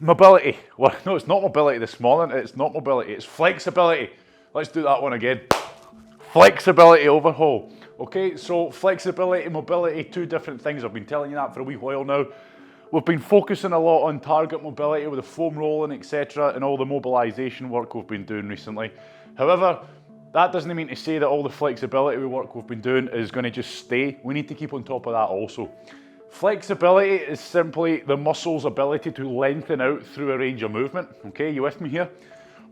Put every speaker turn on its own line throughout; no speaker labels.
Mobility. Well, no, it's not mobility this morning. It's not mobility, it's flexibility. Let's do that one again. Flexibility overhaul. Okay, so flexibility, mobility, two different things. I've been telling you that for a wee while now. We've been focusing a lot on target mobility with the foam rolling, etc., and all the mobilisation work we've been doing recently. However, that doesn't mean to say that all the flexibility work we've been doing is going to just stay. We need to keep on top of that also. Flexibility is simply the muscle's ability to lengthen out through a range of movement. Okay, you with me here?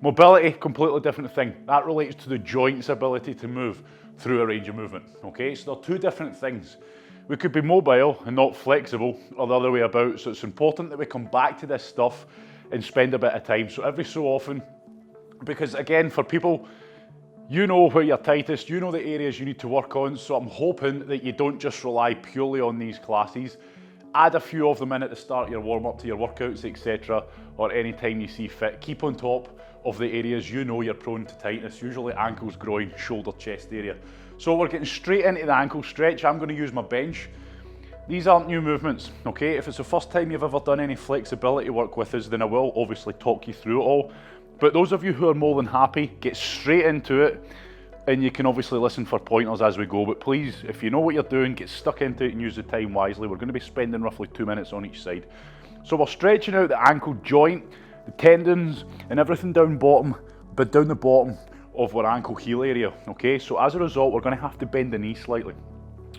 Mobility, completely different thing. That relates to the joint's ability to move through a range of movement. Okay, so they're two different things. We could be mobile and not flexible, or the other way about. So it's important that we come back to this stuff and spend a bit of time. So every so often, because again, for people, you know where you're tightest, you know the areas you need to work on, so I'm hoping that you don't just rely purely on these classes. Add a few of them in at the start of your warm-up to your workouts, etc., or any time you see fit. Keep on top of the areas you know you're prone to tightness, usually ankles, groin, shoulder, chest area. So we're getting straight into the ankle stretch. I'm going to use my bench. These aren't new movements, okay? If it's the first time you've ever done any flexibility work with us, then I will obviously talk you through it all. But those of you who are more than happy, get straight into it, and you can obviously listen for pointers as we go. But please, if you know what you're doing, get stuck into it and use the time wisely. We're going to be spending roughly 2 minutes on each side. So we're stretching out the ankle joint, the tendons, and everything down bottom, but down the bottom of our ankle heel area, okay? So as a result, we're going to have to bend the knee slightly.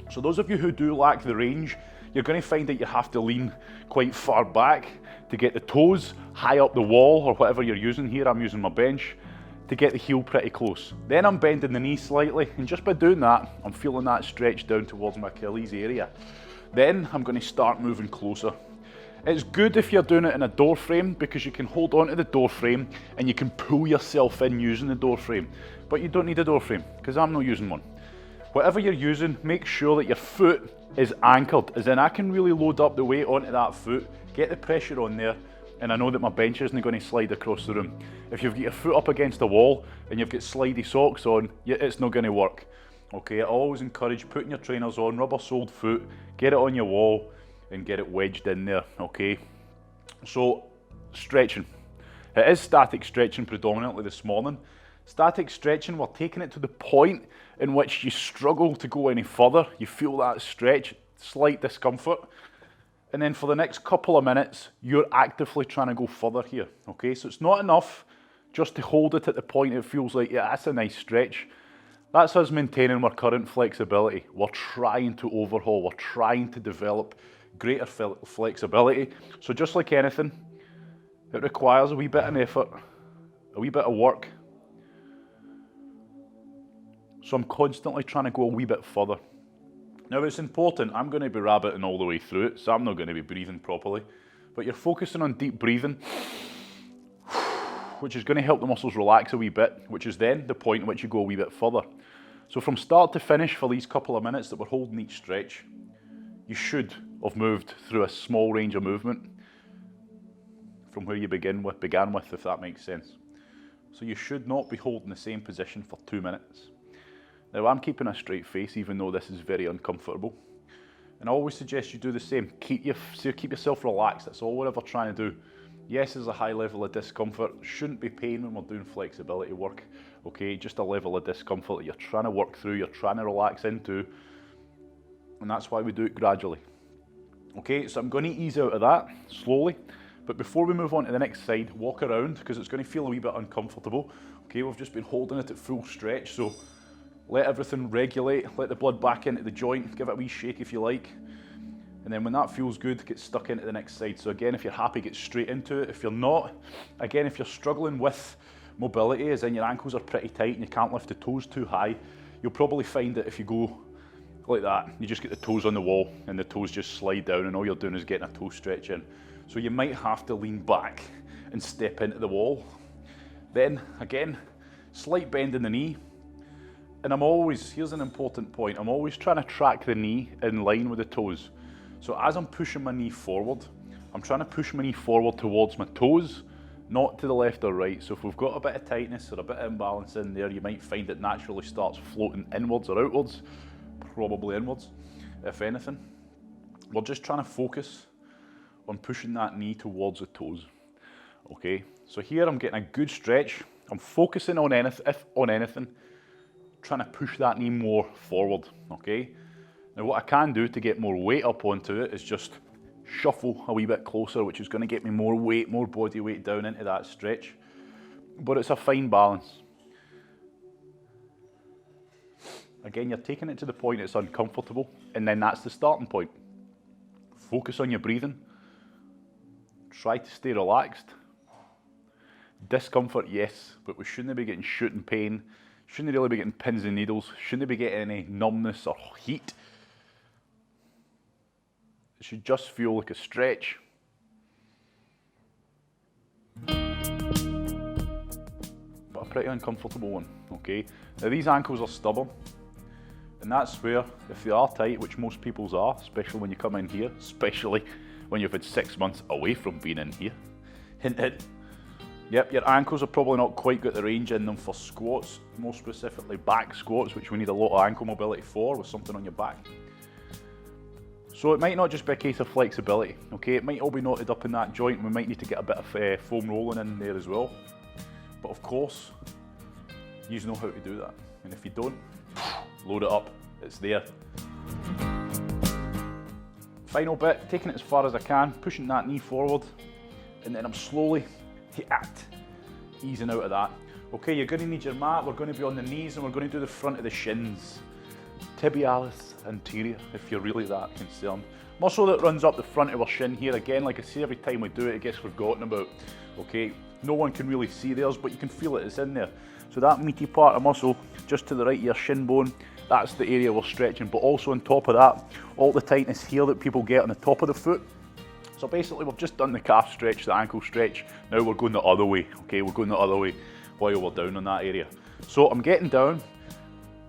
So those of you who do lack the range, you're going to find that you have to lean quite far back to get the toes high up the wall, or whatever you're using here. I'm using my bench to get the heel pretty close. Then I'm bending the knee slightly, and just by doing that, I'm feeling that stretch down towards my Achilles area. Then I'm going to start moving closer. It's good if you're doing it in a door frame, because you can hold on to the door frame and you can pull yourself in using the door frame. But you don't need a door frame, because I'm not using one. Whatever you're using, make sure that your foot is anchored, as in I can really load up the weight onto that foot, get the pressure on there, and I know that my bench isn't going to slide across the room. If you've got your foot up against a wall and you've got slidey socks on, it's not going to work. Okay, I always encourage putting your trainers on, rubber-soled foot, get it on your wall and get it wedged in there, okay? So, stretching. It is static stretching predominantly this morning. Static stretching, we're taking it to the point in which you struggle to go any further. You feel that stretch, slight discomfort. And then for the next couple of minutes, you're actively trying to go further here, okay? So it's not enough just to hold it at the point it feels like, yeah, that's a nice stretch. That's us maintaining our current flexibility. We're trying to overhaul, we're trying to develop greater flexibility. So just like anything, it requires a wee bit of effort, a wee bit of work. So I'm constantly trying to go a wee bit further. Now it's important, I'm going to be rabbiting all the way through it, so I'm not going to be breathing properly. But you're focusing on deep breathing, which is going to help the muscles relax a wee bit, which is then the point at which you go a wee bit further. So from start to finish for these couple of minutes that we're holding each stretch, you should have moved through a small range of movement from where you began with, if that makes sense. So you should not be holding the same position for 2 minutes. Now I'm keeping a straight face even though this is very uncomfortable. And I always suggest you do the same. Keep yourself relaxed, that's all we're ever trying to do. Yes, there's a high level of discomfort. Shouldn't be pain when we're doing flexibility work. Okay, just a level of discomfort that you're trying to work through, you're trying to relax into. And that's why we do it gradually. Okay, so I'm going to ease out of that slowly. But before we move on to the next side, walk around, because it's going to feel a wee bit uncomfortable. Okay, we've just been holding it at full stretch, so let everything regulate, let the blood back into the joint, give it a wee shake if you like. And then when that feels good, get stuck into the next side. So again, if you're happy, get straight into it. If you're not, again, if you're struggling with mobility, as in your ankles are pretty tight and you can't lift the toes too high, you'll probably find that if you go like that, you just get the toes on the wall and the toes just slide down and all you're doing is getting a toe stretch in. So you might have to lean back and step into the wall. Then again, slight bend in the knee. And here's an important point, I'm always trying to track the knee in line with the toes. So as I'm pushing my knee forward, I'm trying to push my knee forward towards my toes, not to the left or right. So if we've got a bit of tightness or a bit of imbalance in there, you might find it naturally starts floating inwards or outwards, probably inwards, if anything. We're just trying to focus on pushing that knee towards the toes. Okay, so here I'm getting a good stretch. I'm focusing on anything, if on anything, trying to push that knee more forward, okay? Now what I can do to get more weight up onto it is just shuffle a wee bit closer, which is going to get me more weight, more body weight down into that stretch. But it's a fine balance. Again, you're taking it to the point it's uncomfortable, and then that's the starting point. Focus on your breathing. Try to stay relaxed. Discomfort, yes, but we shouldn't be getting shooting pain. Shouldn't really be getting pins and needles. Shouldn't be getting any numbness or heat. It should just feel like a stretch. But a pretty uncomfortable one, okay? Now these ankles are stubborn, and that's where, if they are tight, which most people's are, especially when you come in here, especially when you've had 6 months away from being in here, hint hint. Yep, your ankles are probably not quite got the range in them for squats, more specifically back squats, which we need a lot of ankle mobility for with something on your back. So it might not just be a case of flexibility, okay? It might all be knotted up in that joint, and we might need to get a bit of foam rolling in there as well. But of course, you know how to do that. And if you don't, load it up, it's there. Final bit, taking it as far as I can, pushing that knee forward, and then I'm slowly easing out of that. Okay, you're going to need your mat, we're going to be on the knees, and we're going to do the front of the shins. Tibialis anterior, if you're really that concerned. Muscle that runs up the front of our shin here, again, like I say, every time we do it, it gets forgotten about. Okay, no one can really see theirs, but you can feel it, it's in there. So that meaty part of muscle, just to the right of your shin bone, that's the area we're stretching. But also on top of that, all the tightness here that people get on the top of the foot. So basically we've just done the calf stretch, the ankle stretch, now we're going the other way, okay? We're going the other way while we're down on that area. So I'm getting down,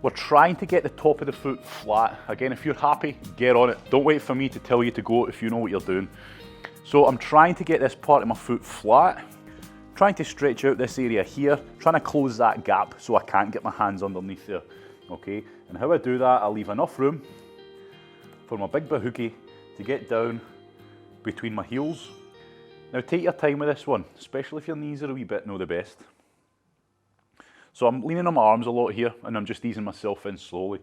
we're trying to get the top of the foot flat. Again, if you're happy, get on it. Don't wait for me to tell you to go if you know what you're doing. So I'm trying to get this part of my foot flat, trying to stretch out this area here, trying to close that gap so I can't get my hands underneath there, okay? And how I do that, I leave enough room for my big bahookie to get down between my heels. Now take your time with this one, especially if your knees are a wee bit not the best. So I'm leaning on my arms a lot here, and I'm just easing myself in slowly.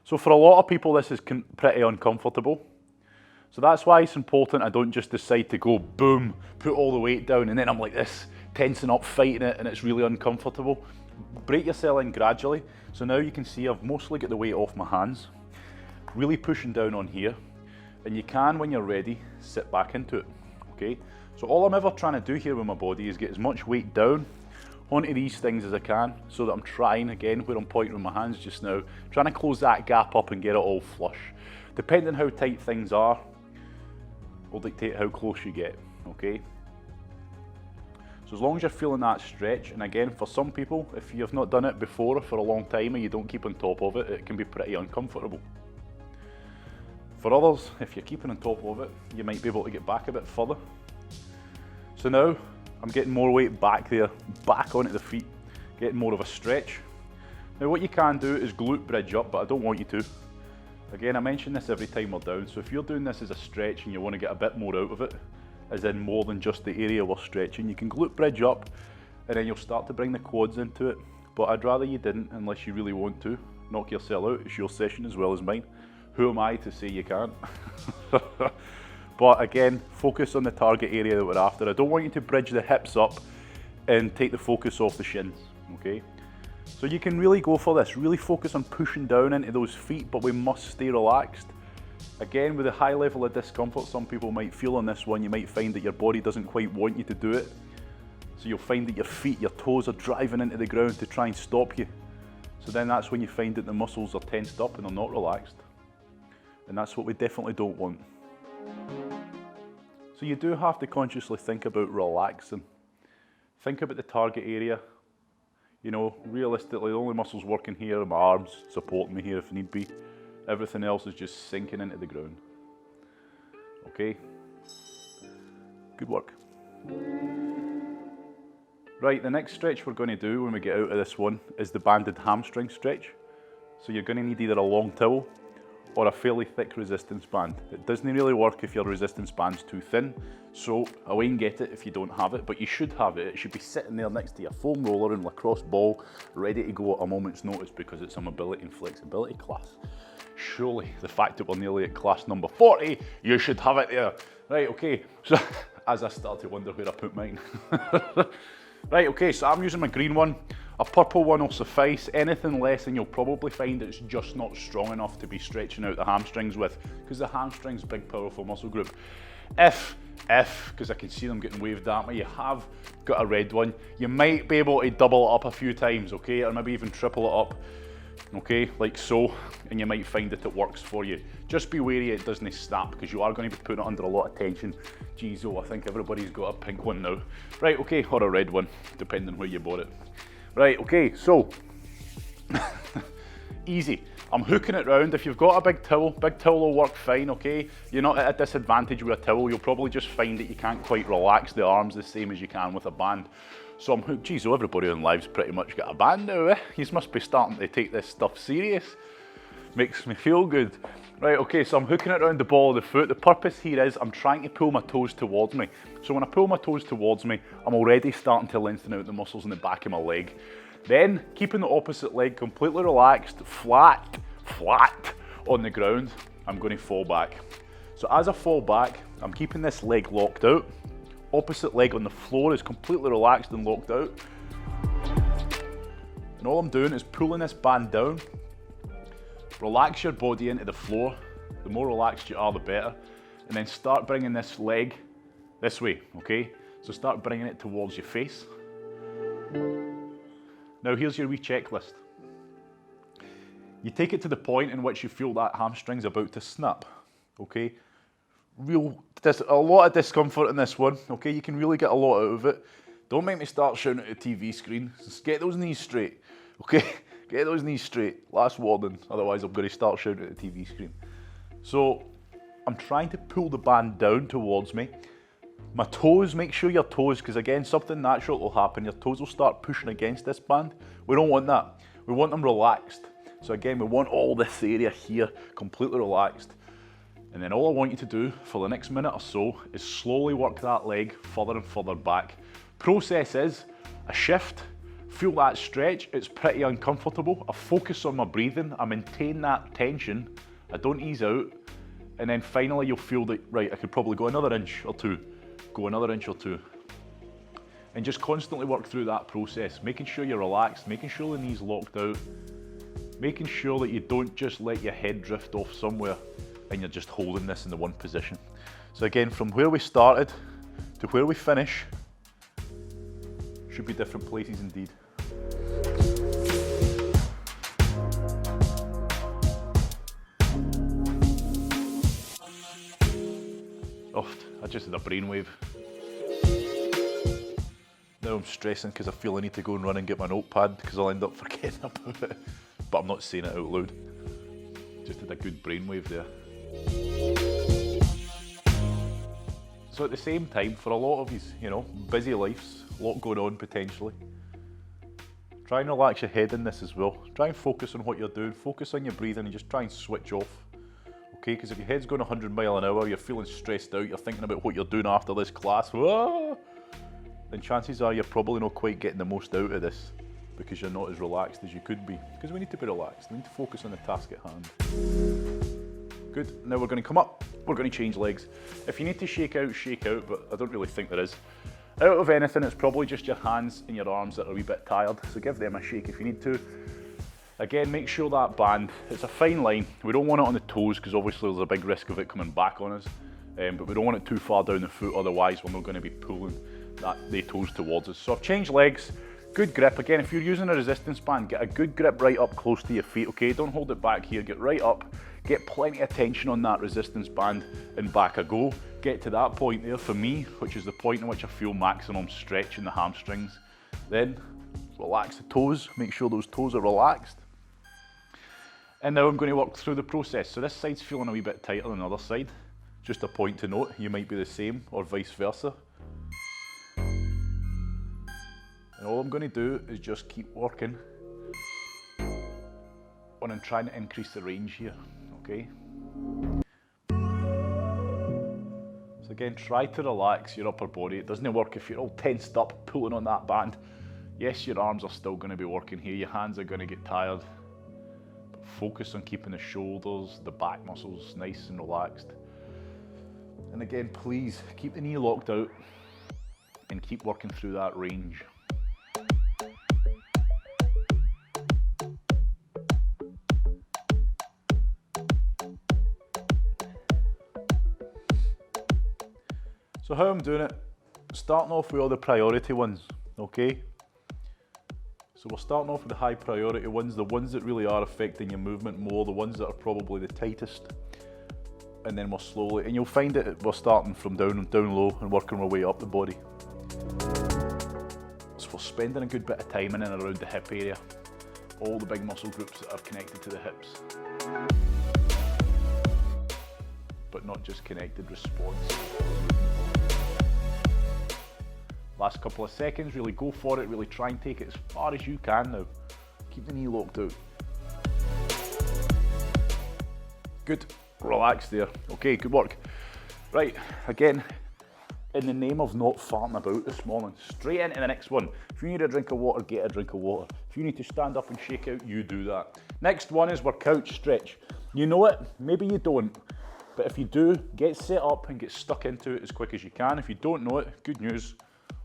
So for a lot of people, this is pretty uncomfortable. So that's why it's important I don't just decide to go boom, put all the weight down, and then I'm like this, tensing up, fighting it, and it's really uncomfortable. Break yourself in gradually. So now you can see I've mostly got the weight off my hands, really pushing down on here. And you can, when you're ready, sit back into it, okay? So all I'm ever trying to do here with my body is get as much weight down onto these things as I can, so that I'm trying, again, where I'm pointing with my hands just now, trying to close that gap up and get it all flush. Depending how tight things are, will dictate how close you get, okay? So as long as you're feeling that stretch, and again, for some people, if you've not done it before for a long time and you don't keep on top of it, it can be pretty uncomfortable. For others, if you're keeping on top of it, you might be able to get back a bit further. So now, I'm getting more weight back there, back onto the feet, getting more of a stretch. Now what you can do is glute bridge up, but I don't want you to. Again, I mention this every time we're down, so if you're doing this as a stretch and you want to get a bit more out of it, as in more than just the area we're stretching, you can glute bridge up, and then you'll start to bring the quads into it. But I'd rather you didn't, unless you really want to. Knock yourself out, it's your session as well as mine. Who am I to say you can't? But again, focus on the target area that we're after. I don't want you to bridge the hips up and take the focus off the shins, okay? So you can really go for this, really focus on pushing down into those feet, but we must stay relaxed. Again, with a high level of discomfort some people might feel on this one, you might find that your body doesn't quite want you to do it. So you'll find that your feet, your toes are driving into the ground to try and stop you. So then that's when you find that the muscles are tensed up and they're not relaxed. And that's what we definitely don't want. So you do have to consciously think about relaxing. Think about the target area. You know, realistically, the only muscles working here are my arms, supporting me here if need be. Everything else is just sinking into the ground. Okay? Good work. Right, the next stretch we're going to do when we get out of this one is the banded hamstring stretch. So you're going to need either a long towel or a fairly thick resistance band. It doesn't really work if your resistance band's too thin, so away and get it if you don't have it, but you should have it. It should be sitting there next to your foam roller and lacrosse ball, ready to go at a moment's notice because it's a mobility and flexibility class. Surely, the fact that we're nearly at class number 40, you should have it there. Right, okay, so as I start to wonder where I put mine. Right, okay, so I'm using my green one. A purple one will suffice. Anything less and you'll probably find it's just not strong enough to be stretching out the hamstrings with, because the hamstring's a big, powerful muscle group. If, because I can see them getting waved at me, you have got a red one, you might be able to double it up a few times, okay, or maybe even triple it up, okay, like so, and you might find that it works for you. Just be wary it doesn't snap, because you are going to be putting it under a lot of tension. Geez, oh, I think everybody's got a pink one now. Right, okay, or a red one, depending where you bought it. Right, okay, so, easy. I'm hooking it round. If you've got a big towel will work fine, okay? You're not at a disadvantage with a towel. You'll probably just find that you can't quite relax the arms the same as you can with a band. So I'm hooked. Geez, so everybody on live's pretty much got a band now, eh? You must be starting to take this stuff serious. Makes me feel good. Right, okay, so I'm hooking it around the ball of the foot. The purpose here is I'm trying to pull my toes towards me. So when I pull my toes towards me, I'm already starting to lengthen out the muscles in the back of my leg. Then, keeping the opposite leg completely relaxed, flat on the ground, I'm going to fall back. So as I fall back, I'm keeping this leg locked out. Opposite leg on the floor is completely relaxed and locked out. And all I'm doing is pulling this band down. Relax your body into the floor. The more relaxed you are, the better. And then start bringing this leg this way, okay? So start bringing it towards your face. Now here's your wee checklist. You take it to the point in which you feel that hamstring's about to snap, okay? A lot of discomfort in this one, okay? You can really get a lot out of it. Don't make me start shouting at the TV screen. Just get those knees straight, okay? Get those knees straight. Last warning, otherwise I'm going to start shouting at the TV screen. So I'm trying to pull the band down towards me. My toes, make sure your toes, because again, something natural will happen. Your toes will start pushing against this band. We don't want that. We want them relaxed. So again, we want all this area here completely relaxed. And then all I want you to do for the next minute or so is slowly work that leg further and further back. Process is a shift, feel that stretch, it's pretty uncomfortable. I focus on my breathing, I maintain that tension, I don't ease out. And then finally you'll feel that, right, I could probably go another inch or two. Go another inch or two. And just constantly work through that process, making sure you're relaxed, making sure the knee's locked out, making sure that you don't just let your head drift off somewhere and you're just holding this in the one position. So again, from where we started to where we finish, should be different places indeed. Oh, I just had a brainwave. Now I'm stressing because I feel I need to go and run and get my notepad because I'll end up forgetting about it. But I'm not saying it out loud. Just had a good brainwave there. So at the same time, for a lot of these, busy lives, a lot going on potentially, try and relax your head in this as well. Try and focus on what you're doing, focus on your breathing and just try and switch off. Okay, because if your head's going 100 miles an hour, you're feeling stressed out, you're thinking about what you're doing after this class, then chances are you're probably not quite getting the most out of this because you're not as relaxed as you could be. Because we need to be relaxed, we need to focus on the task at hand. Good, now we're going to come up, we're going to change legs. If you need to shake out, but I don't really think there is. Out of anything, it's probably just your hands and your arms that are a wee bit tired, so give them a shake if you need to. Again, make sure that band, it's a fine line. We don't want it on the toes because obviously there's a big risk of it coming back on us, but we don't want it too far down the foot, otherwise we're not going to be pulling the toes towards us. So I've changed legs, good grip. Again, if you're using a resistance band, get a good grip right up close to your feet, okay? Don't hold it back here, get right up, get plenty of tension on that resistance band and back I go. Get to that point there for me, which is the point in which I feel maximum stretch in the hamstrings. Then relax the toes, make sure those toes are relaxed. And now I'm going to work through the process. So this side's feeling a wee bit tighter than the other side. Just a point to note, you might be the same or vice versa. And all I'm going to do is just keep working on and trying to increase the range here, okay? So again, try to relax your upper body. It doesn't work if you're all tensed up, pulling on that band. Yes, your arms are still going to be working here, your hands are going to get tired. But focus on keeping the shoulders, the back muscles nice and relaxed. And again, please keep the knee locked out and keep working through that range. So how I'm doing it, starting off with all the priority ones, okay? So we're starting off with the high priority ones, the ones that really are affecting your movement more, the ones that are probably the tightest. And then we're slowly, and you'll find that we're starting from down low and working our way up the body. So we're spending a good bit of time in and around the hip area, all the big muscle groups that are connected to the hips. But not just connected, response. Last couple of seconds, really go for it, really try and take it as far as you can now. Keep the knee locked out. Good, relax there. Okay, good work. Right, again, in the name of not farting about this morning, straight into the next one. If you need a drink of water, get a drink of water. If you need to stand up and shake out, you do that. Next one is our couch stretch. You know it, maybe you don't, but if you do, get set up and get stuck into it as quick as you can. If you don't know it, good news.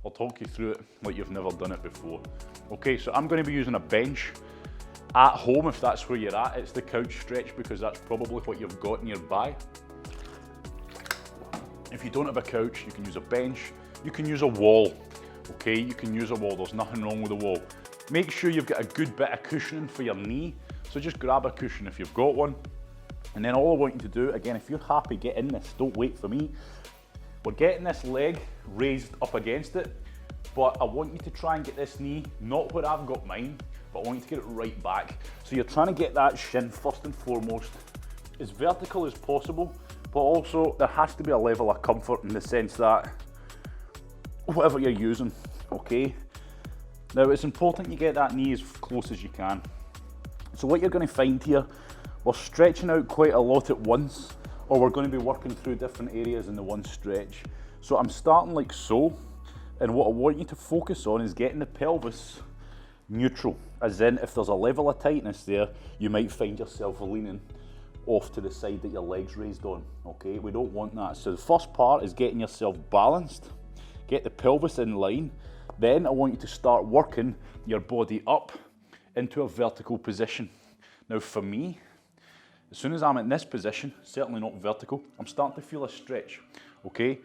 I'll talk you through it like you've never done it before. Okay, so I'm going to be using a bench at home if that's where you're at. It's the couch stretch because that's probably what you've got nearby. If you don't have a couch, you can use a bench, you can use a wall. Okay, you can use a wall, there's nothing wrong with a wall. Make sure you've got a good bit of cushioning for your knee. So just grab a cushion if you've got one. And then all I want you to do, again, if you're happy, get in this, don't wait for me. We're getting this leg raised up against it, but I want you to try and get this knee, not where I've got mine, but I want you to get it right back. So you're trying to get that shin, first and foremost, as vertical as possible, but also there has to be a level of comfort in the sense that whatever you're using, okay? Now it's important you get that knee as close as you can. So what you're going to find here, we're stretching out quite a lot at once, or we're going to be working through different areas in the one stretch. So I'm starting like so, and what I want you to focus on is getting the pelvis neutral, as in if there's a level of tightness there, you might find yourself leaning off to the side that your leg's raised on, okay? We don't want that. So the first part is getting yourself balanced, get the pelvis in line, then I want you to start working your body up into a vertical position. Now for me, as soon as I'm in this position, certainly not vertical, I'm starting to feel a stretch, okay?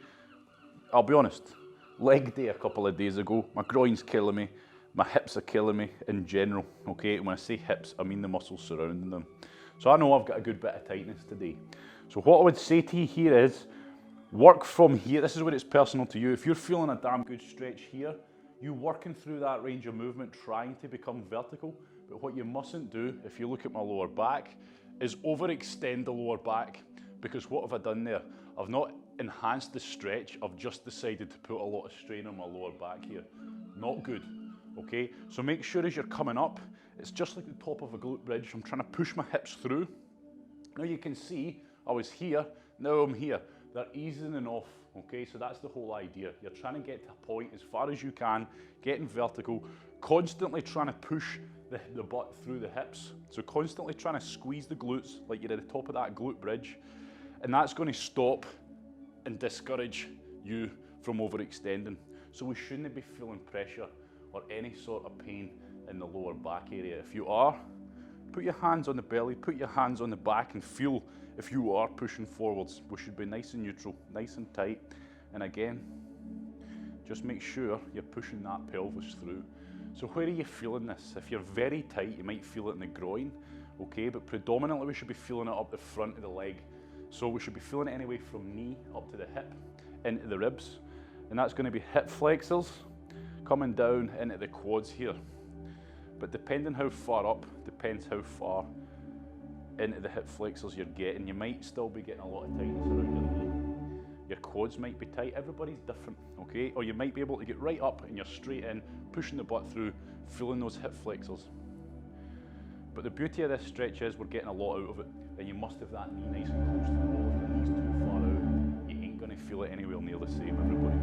I'll be honest, leg day a couple of days ago, my groin's killing me, my hips are killing me in general, okay? And when I say hips, I mean the muscles surrounding them. So I know I've got a good bit of tightness today. So what I would say to you here is, work from here. This is where it's personal to you. If you're feeling a damn good stretch here, you working through that range of movement, trying to become vertical. But what you mustn't do, if you look at my lower back, is overextend the lower back, because what have I done there? I've not enhanced the stretch, I've just decided to put a lot of strain on my lower back here. Not good, okay? So make sure as you're coming up, it's just like the top of a glute bridge. I'm trying to push my hips through. Now you can see, I was here, now I'm here. They're easing and off, okay? So that's the whole idea. You're trying to get to a point as far as you can, getting vertical, constantly trying to push the butt through the hips. So constantly trying to squeeze the glutes like you're at the top of that glute bridge. And that's going to stop and discourage you from overextending. So we shouldn't be feeling pressure or any sort of pain in the lower back area. If you are, put your hands on the belly, put your hands on the back and feel if you are pushing forwards. We should be nice and neutral, nice and tight. And again, just make sure you're pushing that pelvis through. So where are you feeling this? If you're very tight, you might feel it in the groin, okay? But predominantly we should be feeling it up the front of the leg. So we should be feeling it anyway from knee up to the hip, into the ribs. And that's going to be hip flexors coming down into the quads here. But depending how far up, depends how far into the hip flexors you're getting. You might still be getting a lot of tightness around your knee. Your quads might be tight, everybody's different, okay? Or you might be able to get right up and you're straight in, pushing the butt through, feeling those hip flexors. But the beauty of this stretch is we're getting a lot out of it, and you must have that knee nice and close to the wall. If the knee's too far out, you ain't gonna feel it anywhere near the same, everybody.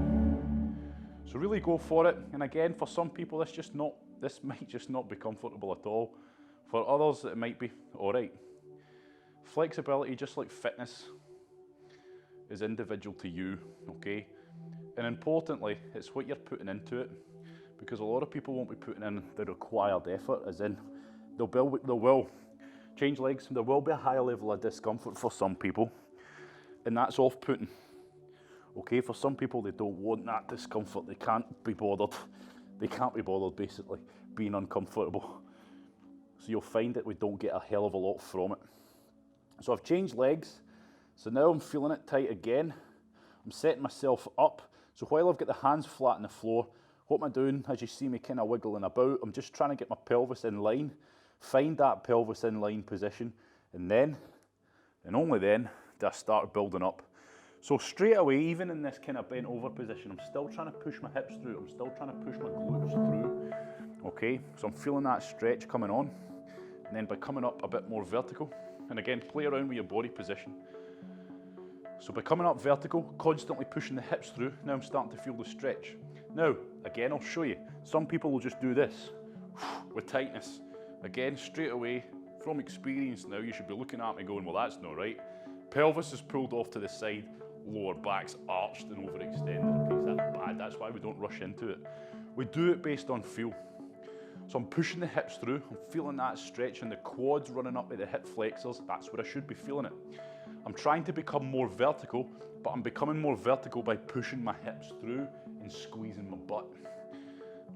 So really go for it. And again, for some people, this might just not be comfortable at all. For others, it might be all right. Flexibility, just like fitness, is individual to you, okay? And importantly, it's what you're putting into it, because a lot of people won't be putting in the required effort, as in they will change legs, there will be a higher level of discomfort for some people, and that's off-putting. Okay, for some people, they don't want that discomfort. They can't be bothered. They can't be bothered, basically, being uncomfortable. So you'll find that we don't get a hell of a lot from it. So I've changed legs. So now I'm feeling it tight again. I'm setting myself up. So while I've got the hands flat on the floor, what am I doing? As you see me kind of wiggling about, I'm just trying to get my pelvis in line, find that pelvis in line position, and then, and only then, do I start building up. So straight away, even in this kind of bent over position, I'm still trying to push my hips through. I'm still trying to push my glutes through. Okay, so I'm feeling that stretch coming on. And then by coming up a bit more vertical, and again, play around with your body position. So by coming up vertical, constantly pushing the hips through, now I'm starting to feel the stretch. Now, again, I'll show you. Some people will just do this with tightness. Again, straight away, from experience now, you should be looking at me going, well, that's not right. Pelvis is pulled off to the side, lower back's arched and overextended. Okay, so that's bad. That's why we don't rush into it. We do it based on feel. So I'm pushing the hips through, I'm feeling that stretch and the quads running up to the hip flexors. That's where I should be feeling it. I'm trying to become more vertical, but I'm becoming more vertical by pushing my hips through and squeezing my butt.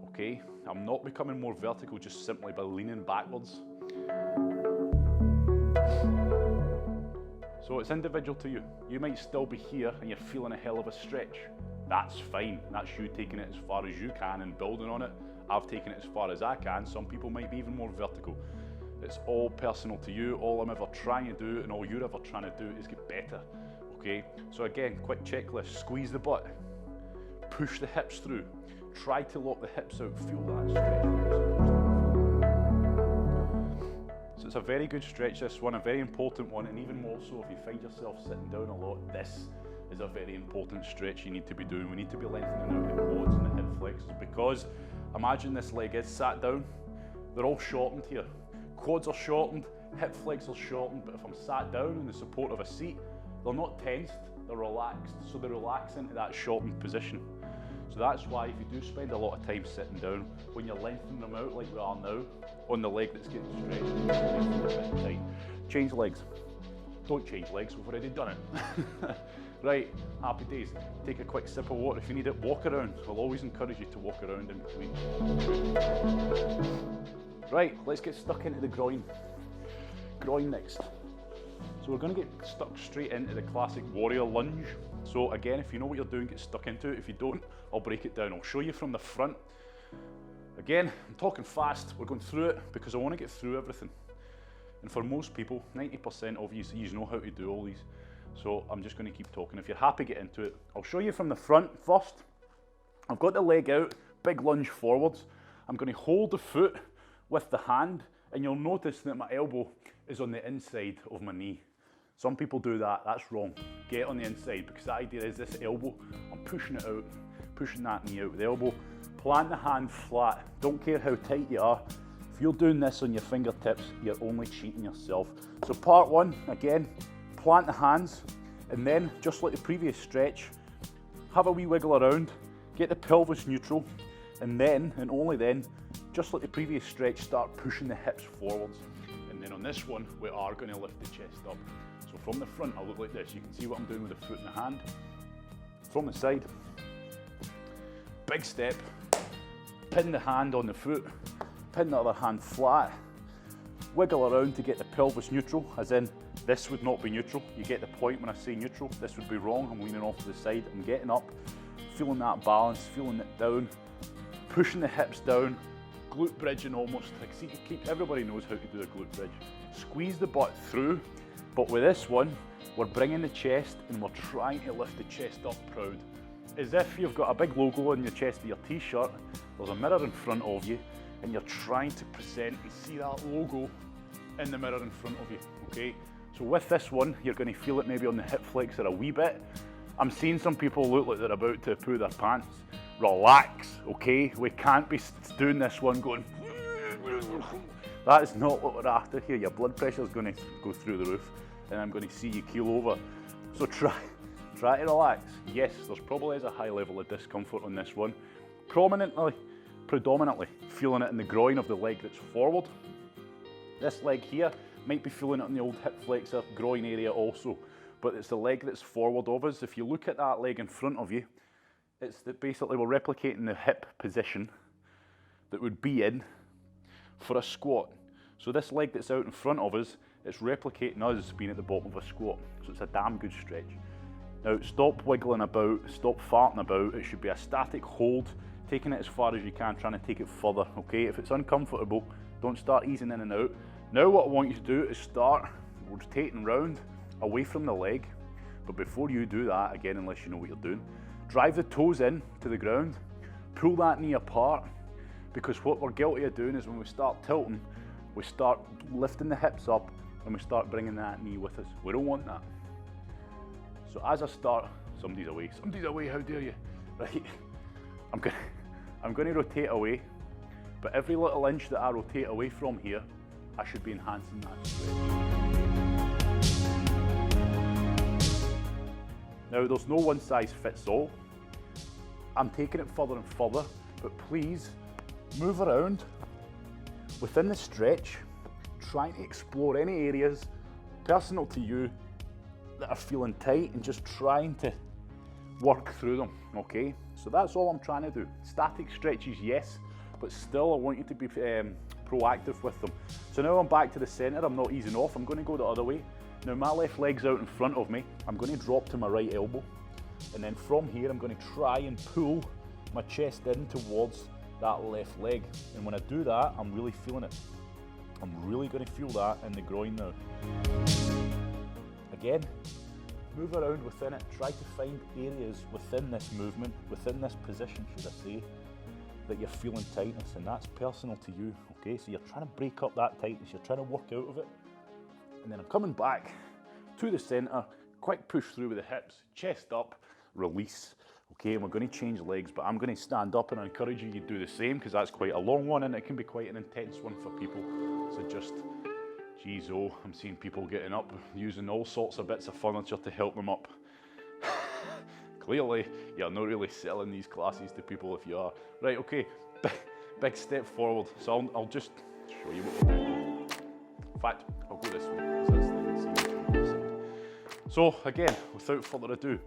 Okay, I'm not becoming more vertical just simply by leaning backwards. So it's individual to you. You might still be here and you're feeling a hell of a stretch. That's fine. That's you taking it as far as you can and building on it. I've taken it as far as I can. Some people might be even more vertical. It's all personal to you. All I'm ever trying to do and all you're ever trying to do is get better. Okay, so again, quick checklist. Squeeze the butt. Push the hips through. Try to lock the hips out. Feel that stretch. So it's a very good stretch, this one, a very important one, and even more so if you find yourself sitting down a lot, this is a very important stretch you need to be doing. We need to be lengthening out the quads and the hip flexors, because imagine this leg is sat down, they're all shortened here. Quads are shortened, hip flexors shortened, but if I'm sat down in the support of a seat, they're not tensed, they're relaxed, so they relax into that shortened position. So that's why if you do spend a lot of time sitting down, when you're lengthening them out like we are now, on the leg that's getting stretched, it's a bit tight. Change legs. Don't change legs, we've already done it. Right, happy days. Take a quick sip of water. If you need it, walk around. I'll always encourage you to walk around in between. Right, let's get stuck into the groin. Groin next. So we're going to get stuck straight into the classic warrior lunge. So again, if you know what you're doing, get stuck into it. If you don't, I'll break it down. I'll show you from the front. Again, I'm talking fast. We're going through it because I want to get through everything. And for most people, 90% of you know how to do all these. So I'm just going to keep talking. If you're happy, get into it. I'll show you from the front first. I've got the leg out, big lunge forwards. I'm going to hold the foot with the hand, and you'll notice that my elbow is on the inside of my knee. Some people do that, that's wrong. Get on the inside, because the idea is this elbow, I'm pushing it out, pushing that knee out with the elbow. Plant the hand flat, don't care how tight you are. If you're doing this on your fingertips, you're only cheating yourself. So part one, again, plant the hands, and then, just like the previous stretch, have a wee wiggle around, get the pelvis neutral, and then, and only then, just like the previous stretch, start pushing the hips forwards. And then on this one, we are going to lift the chest up. So from the front, I'll look like this. You can see what I'm doing with the foot and the hand. From the side, big step, pin the hand on the foot, pin the other hand flat, wiggle around to get the pelvis neutral, as in this would not be neutral. You get the point when I say neutral. This would be wrong. I'm leaning off to the side. I'm getting up, feeling that balance, feeling it down, pushing the hips down, glute bridging almost. Like, see, everybody knows how to do a glute bridge. Squeeze the butt through, but with this one, we're bringing the chest and we're trying to lift the chest up proud. As if you've got a big logo on your chest of your t-shirt, there's a mirror in front of you, and you're trying to present and see that logo in the mirror in front of you, okay? So with this one, you're going to feel it maybe on the hip flexor a wee bit. I'm seeing some people look like they're about to poo their pants. Relax, okay? We can't be doing this one going, that is not what we're after here. Your blood pressure is going to go through the roof and I'm going to see you keel over. So try to relax. Yes, there's probably is a high level of discomfort on this one. Predominantly feeling it in the groin of the leg that's forward. This leg here might be feeling it in the old hip flexor groin area also, but it's the leg that's forward of us. If you look at that leg in front of you, it's that basically we're replicating the hip position that would be in for a squat. So this leg that's out in front of us, it's replicating us being at the bottom of a squat. So it's a damn good stretch. Now stop wiggling about, stop farting about. It should be a static hold, taking it as far as you can, trying to take it further, okay? If it's uncomfortable, don't start easing in and out. Now what I want you to do is start rotating round away from the leg. But before you do that, again, unless you know what you're doing, drive the toes in to the ground, pull that knee apart, because what we're guilty of doing is when we start tilting, we start lifting the hips up and we start bringing that knee with us. We don't want that. So as I start, somebody's away, how dare you? Right, I'm going to rotate away, but every little inch that I rotate away from here, I should be enhancing that stretch. Now there's no one size fits all. I'm taking it further and further, but please move around within the stretch, trying to explore any areas personal to you that are feeling tight and just trying to work through them, okay? So that's all I'm trying to do. Static stretches, yes, but still I want you to be proactive with them. So now I'm back to the center, I'm not easing off, I'm going to go the other way. Now my left leg's out in front of me, I'm going to drop to my right elbow, and then from here I'm going to try and pull my chest in towards that left leg. And when I do that, I'm really feeling it. I'm really going to feel that in the groin now. Again, move around within it, try to find areas within this movement, within this position, should I say, that you're feeling tightness, and that's personal to you, okay? So you're trying to break up that tightness, you're trying to work out of it. And then I'm coming back to the center, quick push through with the hips, chest up, release. Okay, and we're going to change legs, but I'm going to stand up and I encourage you to do the same because that's quite a long one and it can be quite an intense one for people. So just, geez, oh, I'm seeing people getting up, using all sorts of bits of furniture to help them up. Clearly, you're not really selling these classes to people if you are. Right, okay, big step forward. So I'll just show you what we're doing. In fact, I'll go this way. So again, without further ado,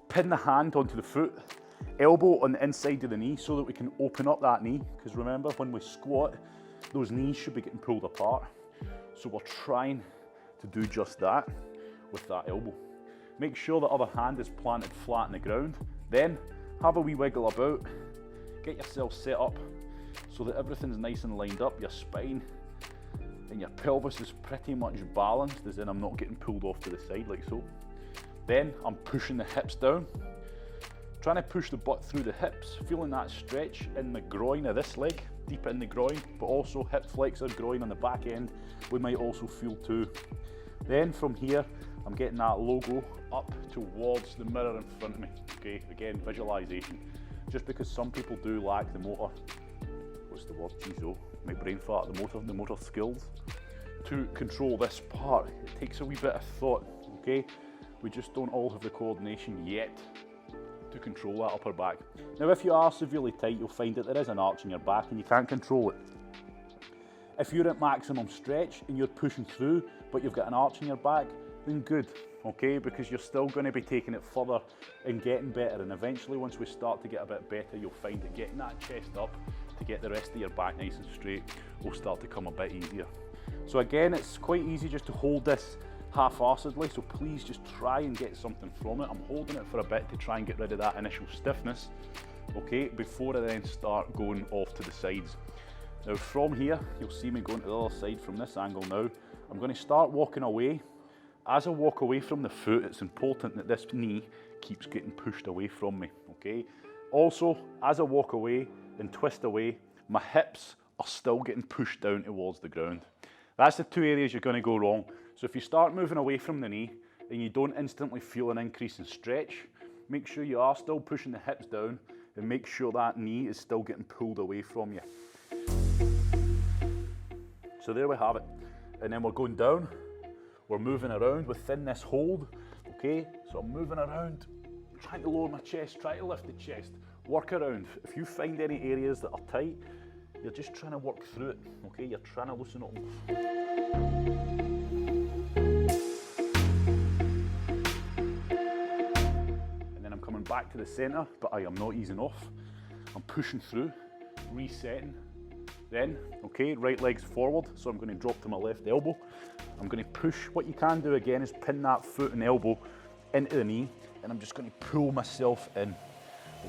pin the hand onto the foot, elbow on the inside of the knee so that we can open up that knee, because remember when we squat, those knees should be getting pulled apart. So we're trying to do just that with that elbow. Make sure the other hand is planted flat on the ground. Then have a wee wiggle about, get yourself set up so that everything's nice and lined up, your spine and your pelvis is pretty much balanced, as in I'm not getting pulled off to the side like so. Then I'm pushing the hips down, trying to push the butt through the hips, feeling that stretch in the groin of this leg, deep in the groin, but also hip flexor, groin on the back end, we might also feel too. Then from here, I'm getting that logo up towards the mirror in front of me. Okay, again, visualization. Just because some people do lack the motor, what's the word, geez, oh, my brain fart, the motor skills to control this part. It takes a wee bit of thought, okay? We just don't all have the coordination yet to control that upper back. Now, if you are severely tight, you'll find that there is an arch in your back and you can't control it. If you're at maximum stretch and you're pushing through, but you've got an arch in your back, then good, okay? Because you're still going to be taking it further and getting better. And eventually, once we start to get a bit better, you'll find that getting that chest up to get the rest of your back nice and straight will start to come a bit easier. So again, it's quite easy just to hold this half-arsedly, so please just try and get something from it. I'm holding it for a bit to try and get rid of that initial stiffness, okay, before I then start going off to the sides. Now from here, you'll see me going to the other side from this angle now. I'm going to start walking away. As I walk away from the foot, it's important that this knee keeps getting pushed away from me, okay? Also, as I walk away and twist away, my hips are still getting pushed down towards the ground. That's the two areas you're going to go wrong. So if you start moving away from the knee and you don't instantly feel an increase in stretch, make sure you are still pushing the hips down and make sure that knee is still getting pulled away from you. So there we have it. And then we're going down, we're moving around within this hold, okay? So I'm moving around, trying to lower my chest, try to lift the chest, work around. If you find any areas that are tight, you're just trying to work through it, okay? You're trying to loosen it up. And then I'm coming back to the center, but I am not easing off. I'm pushing through, resetting. Then, okay, right leg's forward, so I'm going to drop to my left elbow. I'm going to push. What you can do again is pin that foot and elbow into the knee, and I'm just going to pull myself in.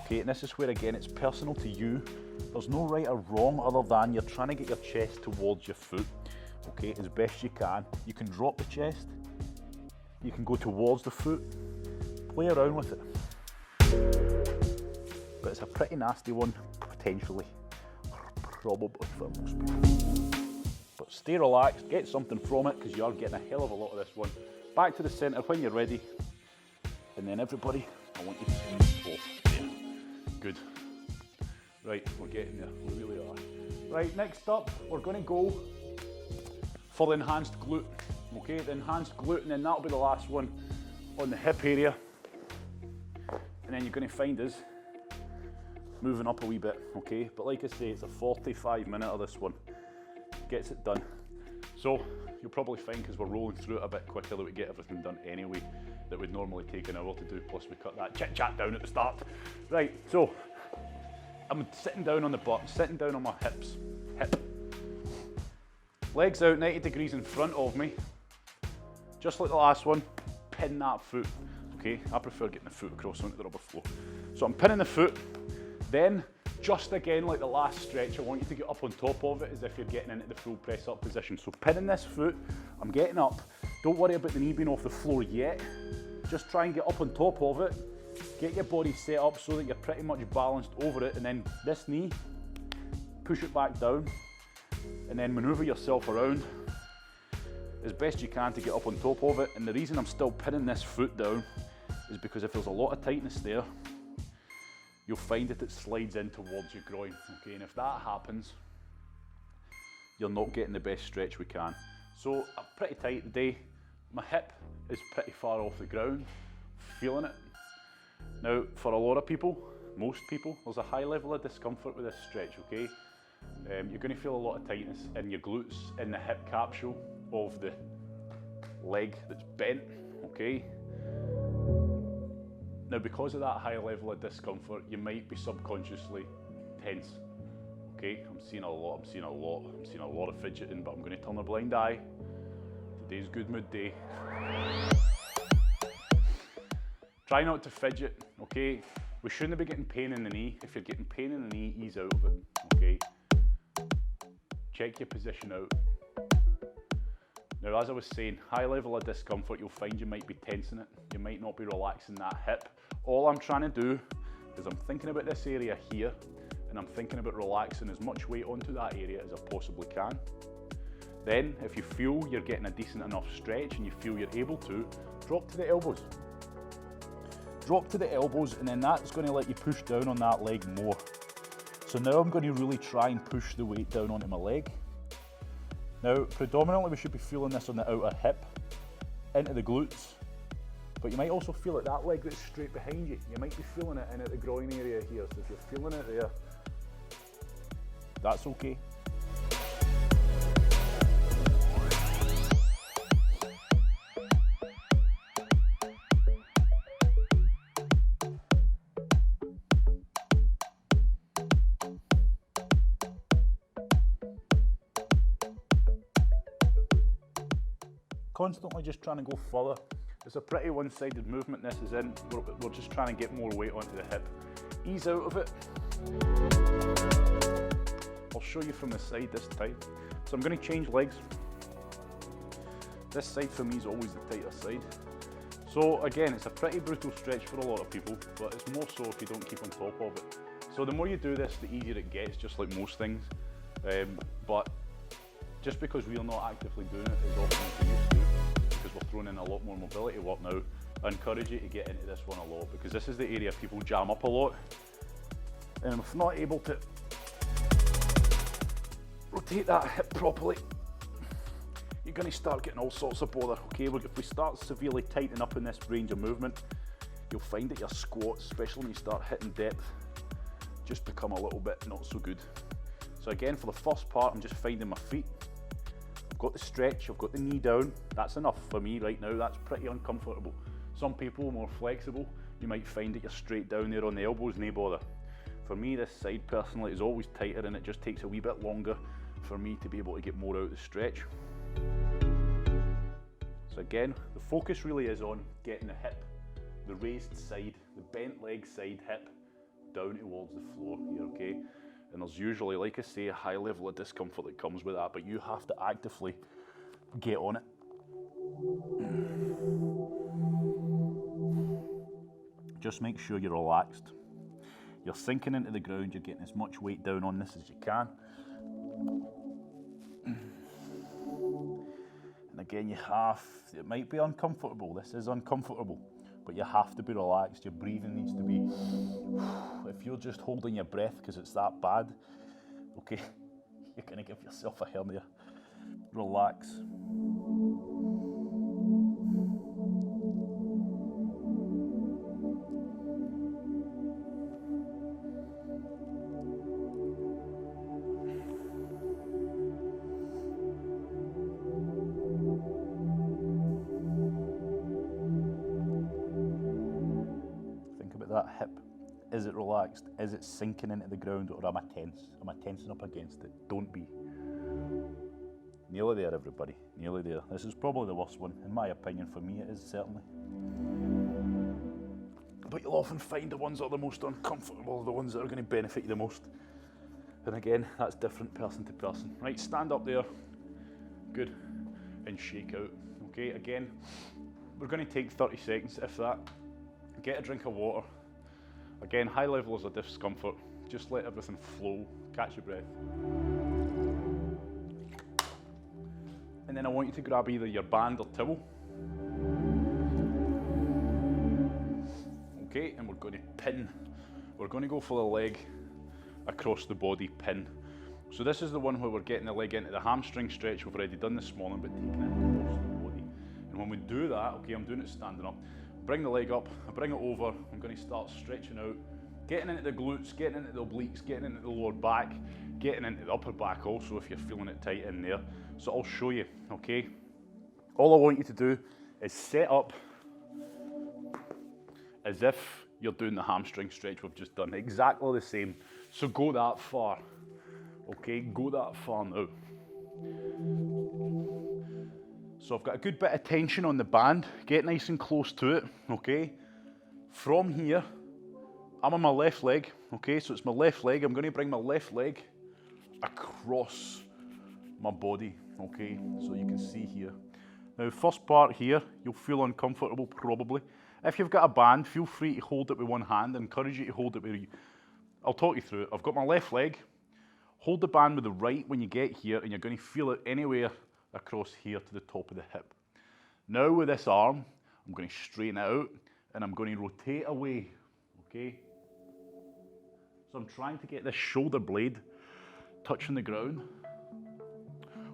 Okay, and this is where again it's personal to you. There's no right or wrong other than you're trying to get your chest towards your foot, okay, as best you can. You can drop the chest, you can go towards the foot, play around with it. But it's a pretty nasty one, potentially. Probably for most people. But stay relaxed, get something from it, because you are getting a hell of a lot of this one. Back to the centre when you're ready. And then everybody, I want you to squeeze off. There. Good. Right, we're getting there, we really are. Right, next up, we're going to go for the enhanced glute. Okay, the enhanced glute, and then that'll be the last one on the hip area. And then you're going to find us moving up a wee bit, okay? But like I say, it's a 45-minute of this one. Gets it done. So you'll probably find, because we're rolling through it a bit quicker, that we get everything done anyway, that would normally take an hour to do, plus we cut that chit-chat down at the start. Right, so I'm sitting down on the butt, sitting down on my hips, hip. Legs out 90 degrees in front of me. Just like the last one, pin that foot, okay? I prefer getting the foot across onto the rubber floor. So I'm pinning the foot, then just again like the last stretch, I want you to get up on top of it as if you're getting into the full press up position. So pinning this foot, I'm getting up. Don't worry about the knee being off the floor yet. Just try and get up on top of it. Get your body set up so that you're pretty much balanced over it, and then this knee, push it back down, and then maneuver yourself around as best you can to get up on top of it. And the reason I'm still pinning this foot down is because if there's a lot of tightness there, you'll find that it slides in towards your groin, okay? And if that happens, you're not getting the best stretch we can. So I'm pretty tight today. My hip is pretty far off the ground, feeling it. Now, for a lot of people, most people, there's a high level of discomfort with this stretch, okay? You're going to feel a lot of tightness in your glutes, in the hip capsule of the leg that's bent, okay? Now, because of that high level of discomfort, you might be subconsciously tense, okay? I'm seeing a lot of fidgeting, but I'm going to turn a blind eye. Today's good mood day. Try not to fidget, okay? We shouldn't be getting pain in the knee. If you're getting pain in the knee, ease out of it, okay? Check your position out. Now, as I was saying, high level of discomfort, you'll find you might be tensing it. You might not be relaxing that hip. All I'm trying to do is I'm thinking about this area here, and I'm thinking about relaxing as much weight onto that area as I possibly can. Then, if you feel you're getting a decent enough stretch and you feel you're able to, drop to the elbows. Drop to the elbows, and then that's going to let you push down on that leg more. So now I'm going to really try and push the weight down onto my leg. Now, predominantly we should be feeling this on the outer hip, into the glutes, but you might also feel it that leg that's straight behind you. You might be feeling it in at the groin area here, so if you're feeling it there, that's okay. Constantly just trying to go further. It's a pretty one-sided movement this is in. We're just trying to get more weight onto the hip. Ease out of it. I'll show you from the side this time. So I'm going to change legs. This side for me is always the tighter side. So again, it's a pretty brutal stretch for a lot of people, but it's more so if you don't keep on top of it. So the more you do this, the easier it gets, just like most things. But just because we're not actively doing it as often as we used to, because we're throwing in a lot more mobility work now, I encourage you to get into this one a lot, because this is the area people jam up a lot. And if not able to rotate that hip properly, you're going to start getting all sorts of bother. Okay, if we start severely tightening up in this range of movement, you'll find that your squats, especially when you start hitting depth, just become a little bit not so good. So again, for the first part, I'm just finding my feet. I've got the stretch, I've got the knee down. That's enough for me right now. That's pretty uncomfortable. Some people are more flexible. You might find that you're straight down there on the elbows, no bother. For me, this side personally is always tighter, and it just takes a wee bit longer for me to be able to get more out of the stretch. So again, the focus really is on getting the hip, the raised side, the bent leg side hip down towards the floor here, okay? And there's usually, like I say, a high level of discomfort that comes with that, but you have to actively get on it. Just make sure you're relaxed. You're sinking into the ground, you're getting as much weight down on this as you can. And again, it might be uncomfortable, this is uncomfortable, but you have to be relaxed. Your breathing needs to be, if you're just holding your breath because it's that bad, okay, you're gonna give yourself a hernia. Relax. That hip, is it relaxed? Is it sinking into the ground, or am I tense? Am I tensing up against it? Don't be. Nearly there, everybody, nearly there. This is probably the worst one, in my opinion. For me it is, certainly. But you'll often find the ones that are the most uncomfortable, the ones that are going to benefit you the most. And again, that's different person to person. Right, stand up there, good, and shake out. Okay, again, we're going to take 30 seconds, if that. Get a drink of water. Again, high levels of discomfort. Just let everything flow. Catch your breath. And then I want you to grab either your band or towel. Okay, and we're going to pin. We're going to go for the leg across the body pin. So this is the one where we're getting the leg into the hamstring stretch we've already done this morning, but taking it across the body. And when we do that, okay, I'm doing it standing up. Bring the leg up, I bring it over, I'm going to start stretching out, getting into the glutes, getting into the obliques, getting into the lower back, getting into the upper back also if you're feeling it tight in there. So I'll show you, okay? All I want you to do is set up as if you're doing the hamstring stretch we've just done, exactly the same. So go that far, okay? Go that far now. So I've got a good bit of tension on the band, get nice and close to it, okay? From here, I'm on my left leg, okay? So it's my left leg, I'm gonna bring my left leg across my body, okay? So you can see here. Now, first part here, you'll feel uncomfortable probably. If you've got a band, feel free to hold it with one hand. I encourage you to hold it with, I'll talk you through it. I've got my left leg, hold the band with the right when you get here, and you're gonna feel it anywhere across here to the top of the hip. Now with this arm, I'm going to straighten it out and I'm going to rotate away, okay? So I'm trying to get this shoulder blade touching the ground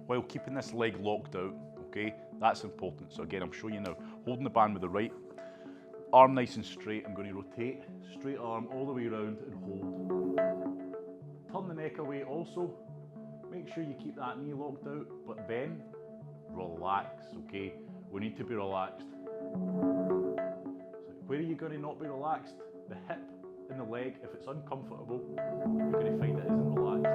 while keeping this leg locked out, okay? That's important. So again, I'm showing you now. Holding the band with the right, arm nice and straight. I'm going to rotate, straight arm all the way around and hold. Turn the neck away also. Make sure you keep that knee locked out, but then relax, okay? We need to be relaxed. So where are you going to not be relaxed? The hip and the leg. If it's uncomfortable, you're going to find it isn't relaxed.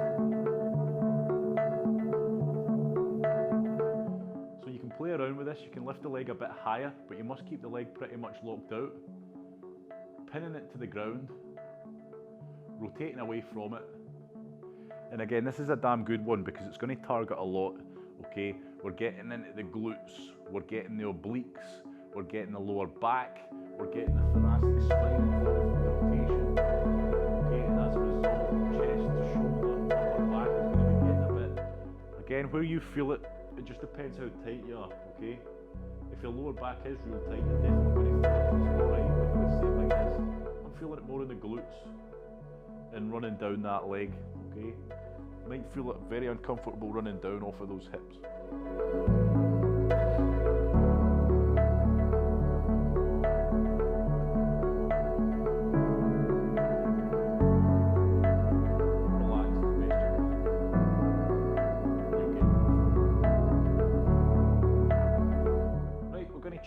So you can play around with this. You can lift the leg a bit higher, but you must keep the leg pretty much locked out. Pinning it to the ground, rotating away from it. And again, this is a damn good one because it's going to target a lot, okay? We're getting into the glutes, we're getting the obliques, we're getting the lower back, we're getting the thoracic spine involved in the rotation, okay? And as a result, chest to shoulder, upper back is going to be getting a bit. again, where you feel it, it just depends how tight you are, okay? If your lower back is real tight, you're definitely going to feel it. It's alright, like the same like this. I'm feeling it more in the glutes and running down that leg, okay? You might feel it very uncomfortable running down off of those hips.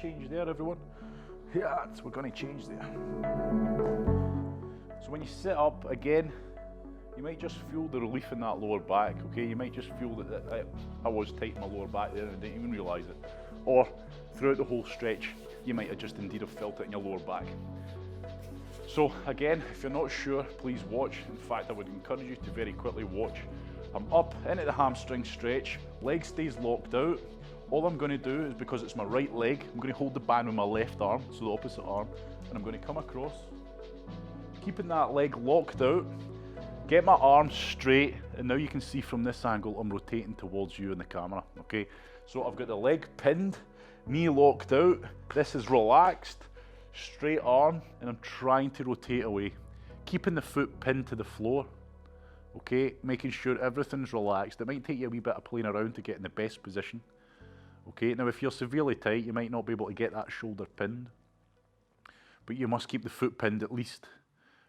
Change there, everyone. Yeah, we're going to change there. So when you sit up again, you might just feel the relief in that lower back, okay? You might just feel that I was tight in my lower back there and didn't even realise it. Or throughout the whole stretch, you might have just indeed have felt it in your lower back. So again, if you're not sure, please watch. In fact, I would encourage you to very quickly watch. I'm up into the hamstring stretch, leg stays locked out. All I'm going to do is, because it's my right leg, I'm going to hold the band with my left arm, so the opposite arm, and I'm going to come across, keeping that leg locked out, get my arm straight, and now you can see from this angle I'm rotating towards you in the camera, okay? So I've got the leg pinned, knee locked out, this is relaxed, straight arm, and I'm trying to rotate away, keeping the foot pinned to the floor, okay? Making sure everything's relaxed. It might take you a wee bit of playing around to get in the best position. Okay, now if you're severely tight, you might not be able to get that shoulder pinned, but you must keep the foot pinned at least,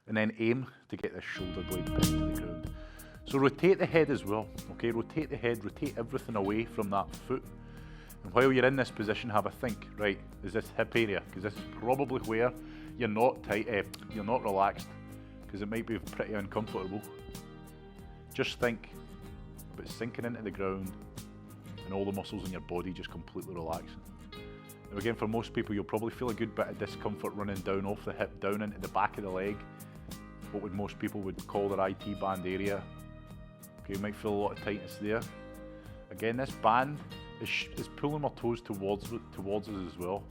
and then aim to get this shoulder blade pinned to the ground. So rotate the head as well, okay, rotate the head, rotate everything away from that foot, and while you're in this position, have a think, right, is this hip area, because this is probably where you're not tight, you're not relaxed, because it might be pretty uncomfortable. Just think about sinking into the ground, and all the muscles in your body just completely relaxing. Now again, for most people, you'll probably feel a good bit of discomfort running down off the hip, down into the back of the leg, what would most people would call their IT band area. Okay, you might feel a lot of tightness there. Again, this band is pulling my toes towards us as well.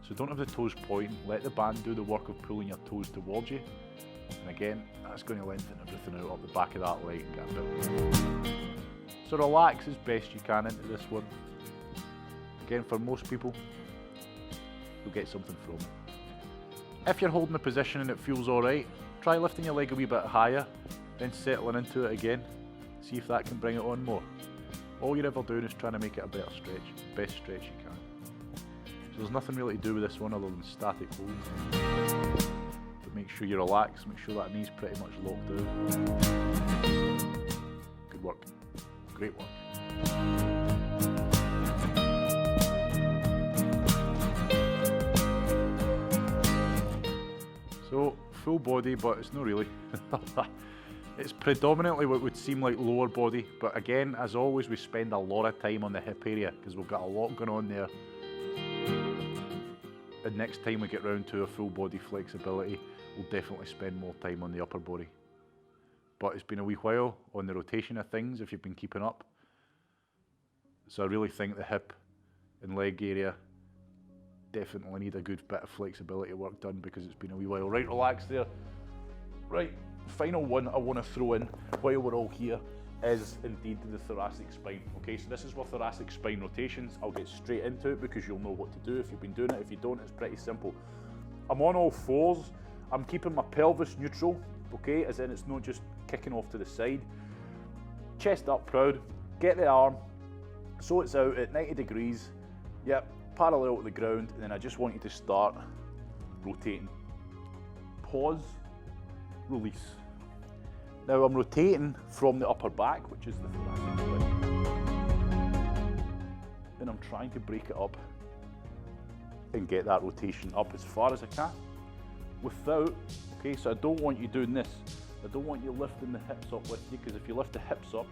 So don't have the toes pointing, let the band do the work of pulling your toes towards you. And again, that's going to lengthen everything out up the back of that leg and get a bit. So relax as best you can into this one. Again, for most people, you'll get something from it. If you're holding the position and it feels alright, try lifting your leg a wee bit higher, then settling into it again. See if that can bring it on more. All you're ever doing is trying to make it a better stretch, best stretch you can. So there's nothing really to do with this one other than static hold. But make sure you relax, make sure that knee's pretty much locked out. Good work. Great work. So, full body, but it's not really. It's predominantly what would seem like lower body, but again, as always, we spend a lot of time on the hip area because we've got a lot going on there. And next time we get round to a full body flexibility, we'll definitely spend more time on the upper body. But it's been a wee while on the rotation of things if you've been keeping up. So I really think the hip and leg area definitely need a good bit of flexibility work done because it's been a wee while. Right, relax there. Right, final one I want to throw in while we're all here is indeed the thoracic spine. Okay, so this is for thoracic spine rotations. I'll get straight into it because you'll know what to do if you've been doing it. If you don't, it's pretty simple. I'm on all fours. I'm keeping my pelvis neutral, okay, as in it's not just kicking off to the side. Chest up proud, get the arm, so it's out at 90 degrees, yep, parallel to the ground, and then I just want you to start rotating. Pause, release. Now I'm rotating from the upper back, which is the thoracic spine, and I'm trying to break it up and get that rotation up as far as I can without, okay, so I don't want you doing this. I don't want you lifting the hips up with you, because if you lift the hips up,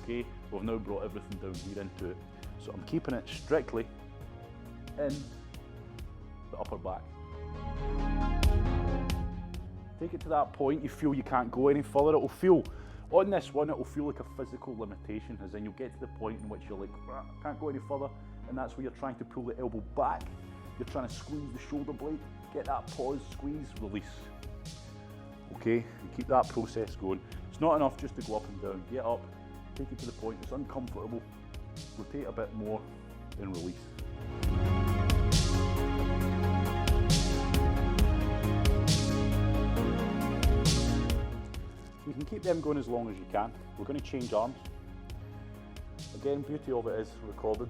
okay, we've now brought everything down here into it. So I'm keeping it strictly in the upper back. Take it to that point you feel you can't go any further. It'll feel, on this one, it'll feel like a physical limitation, as in you'll get to the point in which you're like, I can't go any further, and that's where you're trying to pull the elbow back. You're trying to squeeze the shoulder blade, get that pause, squeeze, release. Okay, and keep that process going. It's not enough just to go up and down. Get up, take it to the point, it's uncomfortable, rotate a bit more, then release. You can keep them going as long as you can. We're going to change arms. Again, beauty of it is recorded.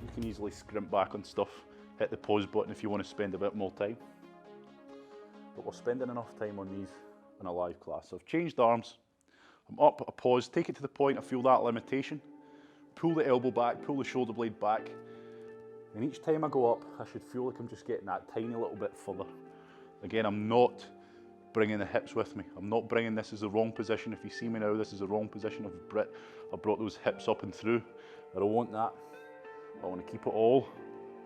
You can easily scrimp back on stuff, hit the pause button if you want to spend a bit more time. But we're spending enough time on these in a live class. So I've changed arms, I'm up, I pause, take it to the point, I feel that limitation. Pull the elbow back, pull the shoulder blade back. And each time I go up, I should feel like I'm just getting that tiny little bit further. Again, I'm not bringing the hips with me. I'm not bringing this as the wrong position. If you see me now, this is the wrong position. I've brought those hips up and through. I don't want that. I want to keep it all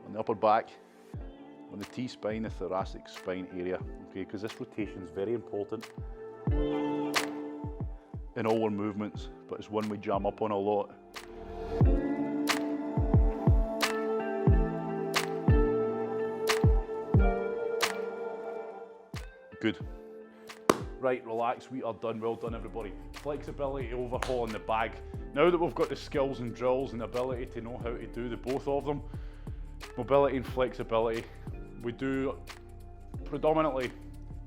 on the upper back, on the T-spine, the thoracic spine area, okay, because this rotation is very important in all our movements, but it's one we jam up on a lot. Good. Right, relax, we are done. Well done, everybody. Flexibility, overhaul in the bag. Now that we've got the skills and drills and the ability to know how to do the both of them, mobility and flexibility, we do predominantly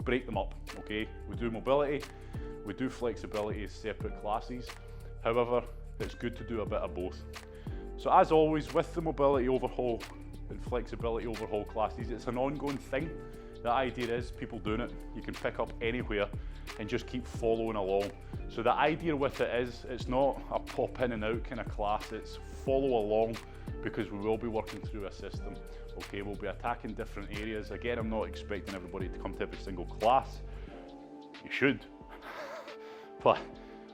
break them up, okay? We do mobility, we do flexibility as separate classes. However, it's good to do a bit of both. So as always, with the mobility overhaul and flexibility overhaul classes, it's an ongoing thing. The idea is people doing it, you can pick up anywhere and just keep following along. So the idea with it is, it's not a pop in and out kind of class, it's follow along, because we will be working through a system. Okay, we'll be attacking different areas. Again, I'm not expecting everybody to come to every single class. You should, but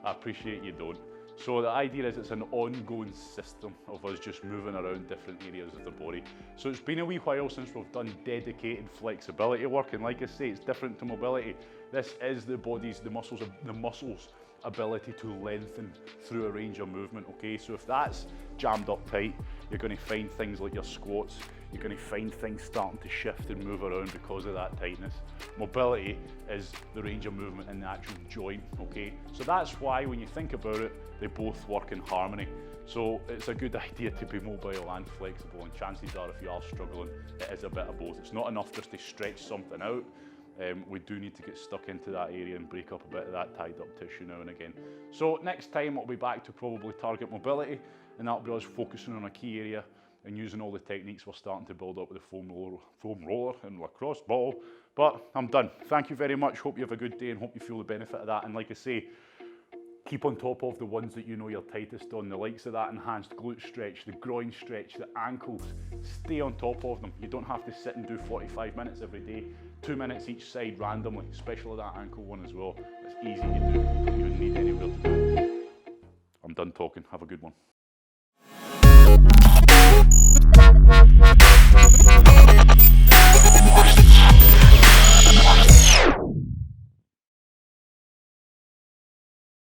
I appreciate you don't. So the idea is it's an ongoing system of us just moving around different areas of the body. So it's been a wee while since we've done dedicated flexibility work, and like I say, it's different to mobility. This is the body's, the muscles ability to lengthen through a range of movement, okay? So if that's jammed up tight, you're going to find things like your squats, you're going to find things starting to shift and move around because of that tightness. Mobility is the range of movement in the actual joint, okay? So that's why when you think about it, they both work in harmony. So it's a good idea to be mobile and flexible, and chances are if you are struggling, it is a bit of both. It's not enough just to stretch something out. We do need to get stuck into that area and break up a bit of that tied up tissue now and again. So next time I'll be back to probably target mobility, and that'll be us focusing on a key area and using all the techniques we're starting to build up with the foam roller and lacrosse ball. But I'm done. Thank you very much. Hope you have a good day and hope you feel the benefit of that. And like I say, keep on top of the ones that you know you're tightest on, the likes of that enhanced glute stretch, the groin stretch, the ankles. Stay on top of them. You don't have to sit and do 45 minutes every day, 2 minutes each side randomly, especially that ankle one as well. It's easy to do, you don't even need anywhere to do it. I'm done talking, have a good one.